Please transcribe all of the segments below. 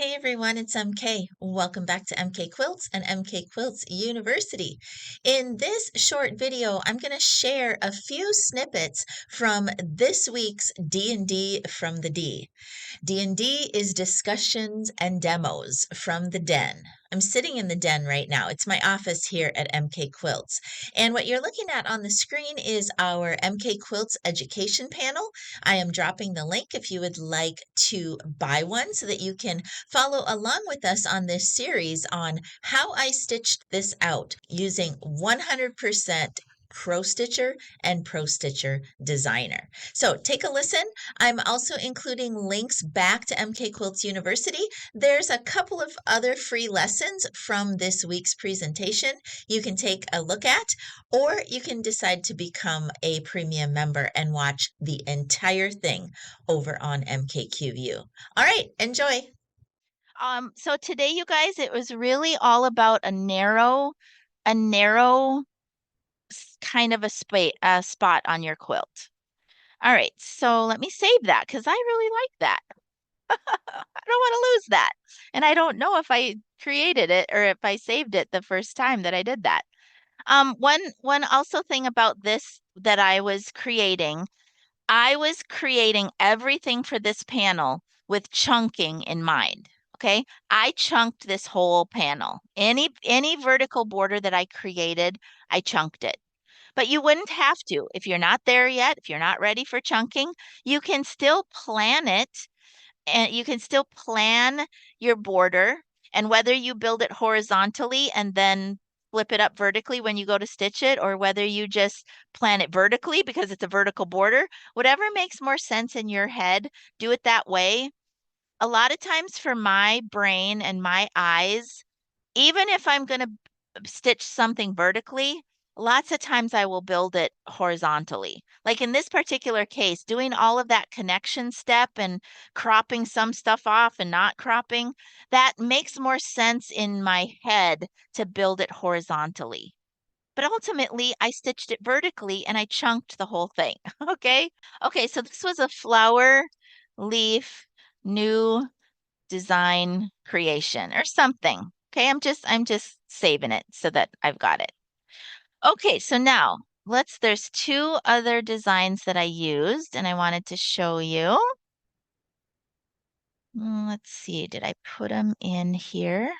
Hey everyone, it's MK. Welcome back to MK Quilts and MK Quilts University. In this short video, I'm going to share a few snippets from this week's D&D from the D. D&D is discussions and demos from the den. I'm sitting in the den right now. It's my office here at MK Quilts. And what you're looking at on the screen is our MK Quilts Education Panel. I am dropping the link if you would like to buy one so that you can follow along with us on this series on how I stitched this out using 100% Pro Stitcher and Pro Stitcher Designer. So take a listen. I'm also including links back to MK Quilts University. There's a couple of other free lessons from this week's presentation you can take a look at, or you can decide to become a premium member and watch the entire thing over on MKQU. All right, enjoy. So today, you guys, it was really all about a narrow kind of a spot on your quilt. All right, so let me save that because I really like that. I don't want to lose that. And I don't know if I created it or if I saved it the first time that I did that. One also thing about this that I was creating everything for this panel with chunking in mind. Okay. I chunked this whole panel. Any vertical border that I created, I chunked it. But you wouldn't have to. If you're not there yet, if you're not ready for chunking, you can still plan it and you can still plan your border. And whether you build it horizontally and then flip it up vertically when you go to stitch it, or whether you just plan it vertically because it's a vertical border, whatever makes more sense in your head, do it that way. A lot of times for my brain and my eyes, even if I'm going to stitch something vertically, lots of times I will build it horizontally. Like in this particular case, doing all of that connection step and cropping some stuff off and not cropping, that makes more sense in my head to build it horizontally. But ultimately, I stitched it vertically and I chunked the whole thing. Okay. Okay. So this was a flower, leaf, new design creation or something. Okay, I'm just saving it so that I've got it. Okay, so now there's two other designs that I used and I wanted to show you. Let's see, did I put them in here?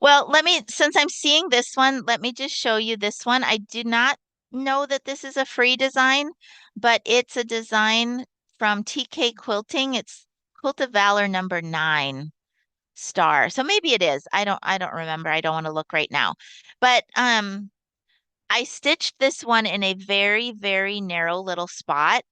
Well, since I'm seeing this one, let me just show you this one. I do not know that this is a free design, but it's a design from TK Quilting. It's Quilt of Valor number 9. Star. So maybe it is. I don't remember. I don't want to look right now. But I stitched this one in a very, very narrow little spot.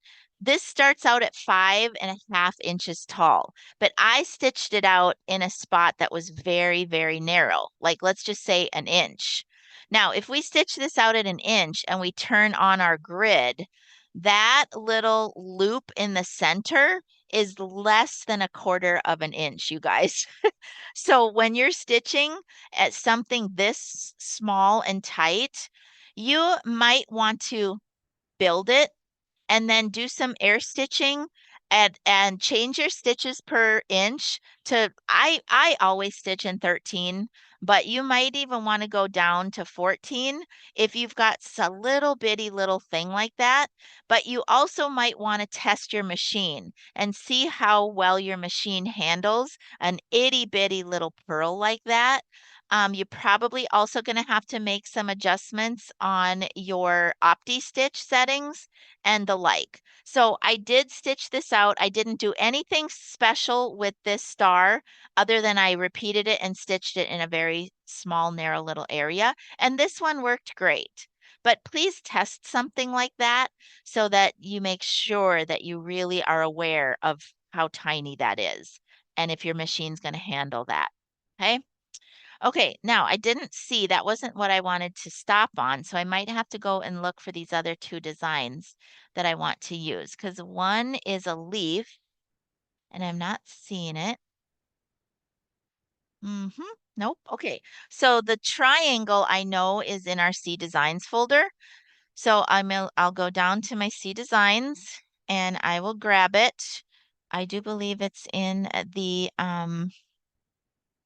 This starts out at 5.5 inches tall, but I stitched it out in a spot that was very, very narrow, like let's just say an inch. Now, if we stitch this out at an inch and we turn on our grid, that little loop in the center is less than 1/4 of an inch, you guys. So when you're stitching at something this small and tight, you might want to build it and then do some air stitching and change your stitches per inch to I always stitch in 13, but you might even want to go down to 14 if you've got a little bitty little thing like that. But you also might want to test your machine and see how well your machine handles an itty bitty little purl like that. You're probably also going to have to make some adjustments on your Opti stitch settings and the like. So I did stitch this out. I didn't do anything special with this star other than I repeated it and stitched it in a very small, narrow little area. And this one worked great. But please test something like that so that you make sure that you really are aware of how tiny that is and if your machine's going to handle that. Okay. Okay, now I didn't see that wasn't what I wanted to stop on, so I might have to go and look for these other two designs that I want to use because one is a leaf and I'm not seeing it. Nope. Okay. So the triangle I know is in our C Designs folder. So I'll go down to my C Designs and I will grab it. I do believe it's in the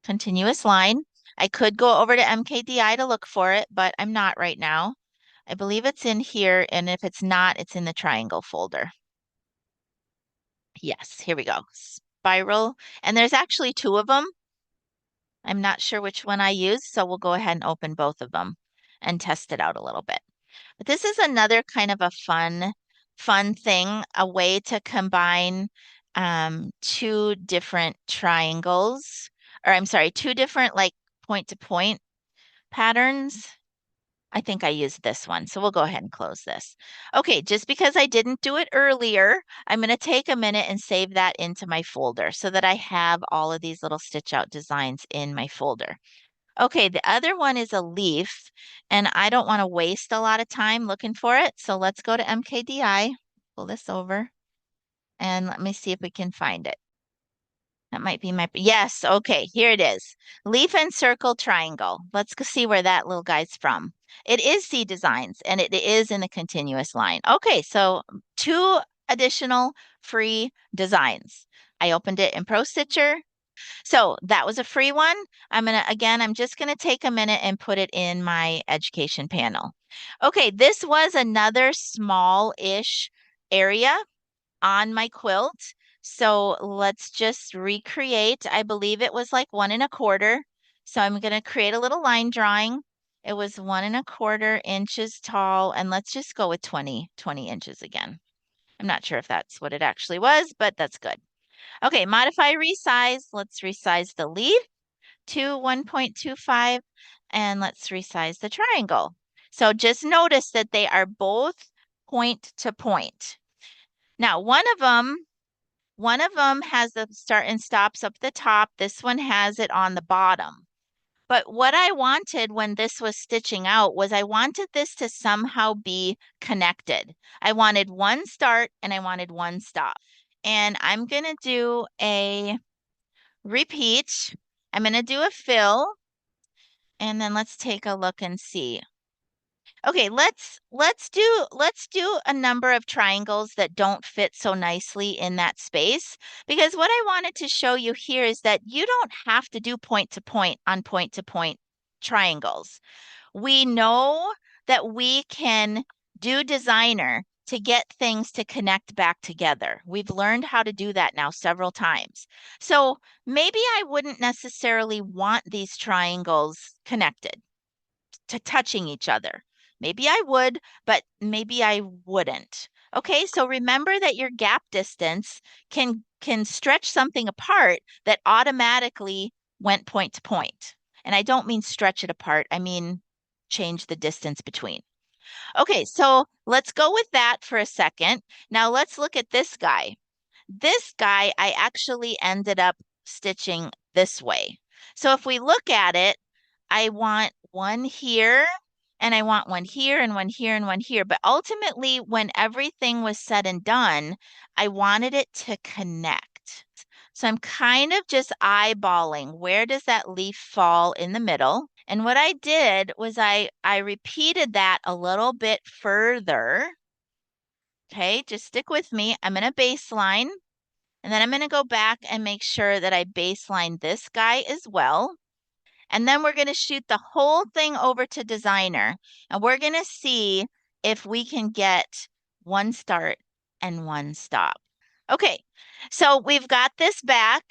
continuous line. I could go over to MKDI to look for it, but I'm not right now. I believe it's in here, and if it's not, it's in the triangle folder. Yes, here we go. Spiral, and there's actually two of them. I'm not sure which one I use, so we'll go ahead and open both of them and test it out a little bit. But this is another kind of a fun thing, a way to combine two different triangles, or I'm sorry, two different like point to point patterns. I think I used this one, so we'll go ahead and close this. Okay, just because I didn't do it earlier, I'm going to take a minute and save that into my folder so that I have all of these little stitch out designs in my folder. Okay, the other one is a leaf, and I don't want to waste a lot of time looking for it, so let's go to MKDI, pull this over, and let me see if we can find it. That might be my, yes, okay, here it is. Leaf and circle triangle. Let's go see where that little guy's from. It is C Designs, and it is in the continuous line. Okay, so two additional free designs. I opened it in Pro Stitcher. So that was a free one. I'm just gonna take a minute and put it in my education panel. Okay, this was another small-ish area on my quilt. So let's just recreate. I believe it was like 1 1/4. So I'm gonna create a little line drawing. It was 1 1/4 inches tall, and let's just go with 20 inches again. I'm not sure if that's what it actually was, but that's good. Okay, modify resize. Let's resize the leaf to 1.25, and let's resize the triangle. So just notice that they are both point to point. Now, one of them has the start and stops up the top. This one has it on the bottom. But what I wanted when this was stitching out was I wanted this to somehow be connected. I wanted one start and I wanted one stop. And I'm going to do a repeat. I'm going to do a fill, and then let's take a look and see. Okay, let's do a number of triangles that don't fit so nicely in that space, because what I wanted to show you here is that you don't have to do point to point on point to point triangles. We know that we can do designer to get things to connect back together. We've learned how to do that now several times. So maybe I wouldn't necessarily want these triangles connected to touching each other. Maybe I would, but maybe I wouldn't. Okay, so remember that your gap distance can stretch something apart that automatically went point to point. And I don't mean stretch it apart, I mean change the distance between. Okay, so let's go with that for a second. Now let's look at this guy. This guy, I actually ended up stitching this way. So if we look at it, I want one here, and I want one here, and one here, and one here. But ultimately, when everything was said and done, I wanted it to connect. So I'm kind of just eyeballing where does that leaf fall in the middle. And what I did was I repeated that a little bit further. Okay, just stick with me. I'm going to baseline. And then I'm going to go back and make sure that I baseline this guy as well. And then we're going to shoot the whole thing over to designer. And we're going to see if we can get one start and one stop. Okay, so we've got this back.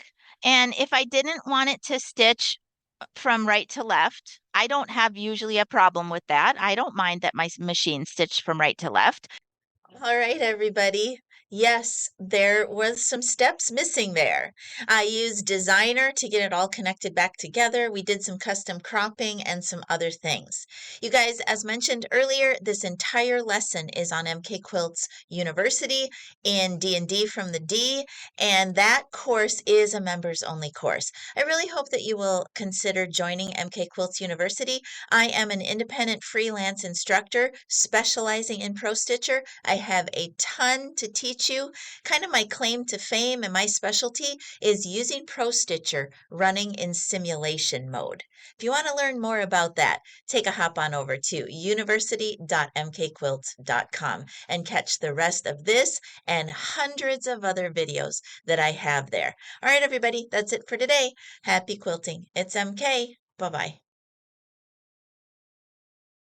And if I didn't want it to stitch from right to left, I don't have usually a problem with that. I don't mind that my machine stitched from right to left. All right, everybody. Yes, there was some steps missing there. I used Designer to get it all connected back together. We did some custom cropping and some other things. You guys, as mentioned earlier, this entire lesson is on MK Quilts University in D&D from the D, and that course is a members only course. I really hope that you will consider joining MK Quilts University. I am an independent freelance instructor specializing in Pro Stitcher. I have a ton to teach teach you. Kind of my claim to fame and my specialty is using Pro Stitcher running in simulation mode. If you want to learn more about that, take a hop on over to university.mkquilts.com and catch the rest of this and hundreds of other videos that I have there. All right, everybody, that's it for today. Happy quilting. It's MK. Bye-bye.